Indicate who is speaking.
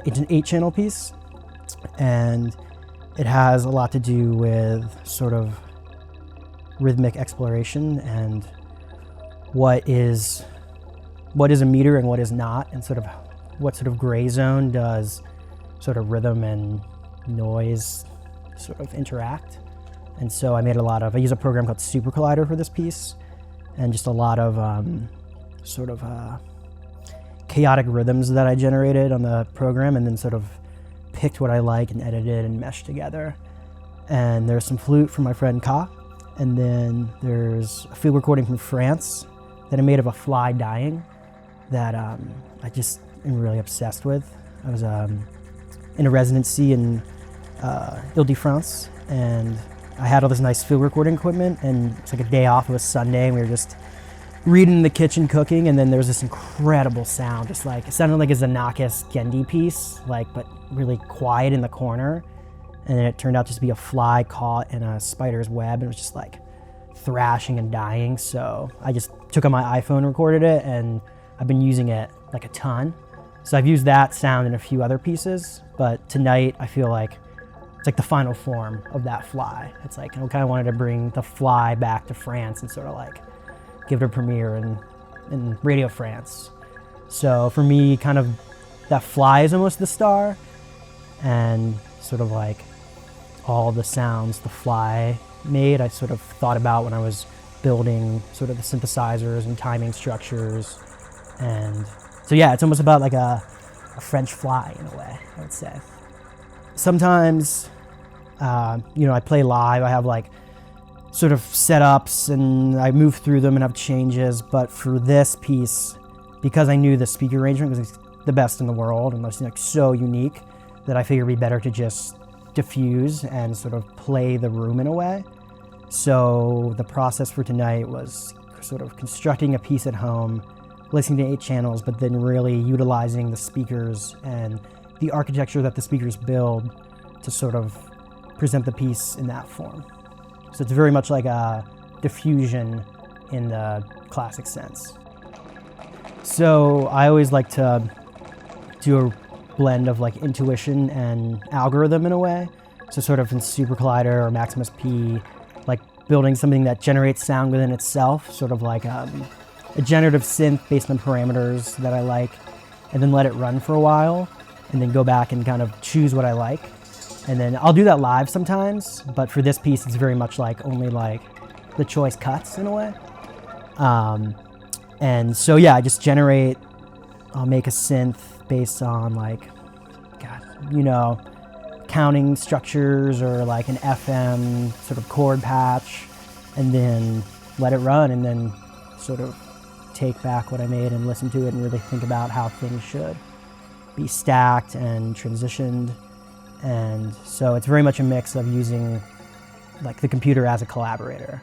Speaker 1: it's an 8-channel piece, and it has a lot to do with sort of rhythmic exploration and what is a meter and what is not, and sort of what sort of gray zone does sort of rhythm and noise sort of interact. And so I use a program called Super Collider for this piece, and just a lot of chaotic rhythms that I generated on the program, and then sort of picked what I like and edited and meshed together. And there's some flute from my friend Ka, and then there's a field recording from France that I made of a fly dying that I just am really obsessed with. I was in a residency in Ile-de-France, and I had all this nice field recording equipment, and it's like a day off, it was Sunday, and we were just reading in the kitchen cooking, and then there was this incredible sound, just like, it sounded like a Xenakis Gendy piece, like, but really quiet in the corner. And then it turned out just to be a fly caught in a spider's web, and it was just like thrashing and dying. So I just took on my iPhone and recorded it, and I've been using it like a ton. So I've used that sound in a few other pieces, but tonight I feel like it's like the final form of that fly. It's like, I kind of wanted to bring the fly back to France and sort of like give it a premiere in Radio France. So for me, kind of that fly is almost the star, and sort of like all the sounds the fly made, I sort of thought about when I was building sort of the synthesizers and timing structures. And so yeah, it's almost about like a French fly in a way, I would say. Sometimes, I play live, I have like sort of setups and I move through them and have changes, but for this piece, because I knew the speaker arrangement was the best in the world and was like so unique, that I figured it'd be better to just diffuse and sort of play the room in a way. So the process for tonight was sort of constructing a piece at home, listening to 8 channels, but then really utilizing the speakers and the architecture that the speakers build to sort of present the piece in that form. So it's very much like a diffusion in the classic sense. So I always like to do a blend of like intuition and algorithm in a way. So sort of in Super Collider or Maximus P, like building something that generates sound within itself, sort of like a generative synth based on parameters that I like, and then let it run for a while, and then go back and kind of choose what I like. And then I'll do that live sometimes, but for this piece, it's very much like only like the choice cuts in a way. And so yeah, I just generate, I'll make a synth based on like, counting structures or like an FM sort of chord patch, and then let it run, and then sort of take back what I made and listen to it and really think about how things should be stacked and transitioned. And so it's very much a mix of using like the computer as a collaborator.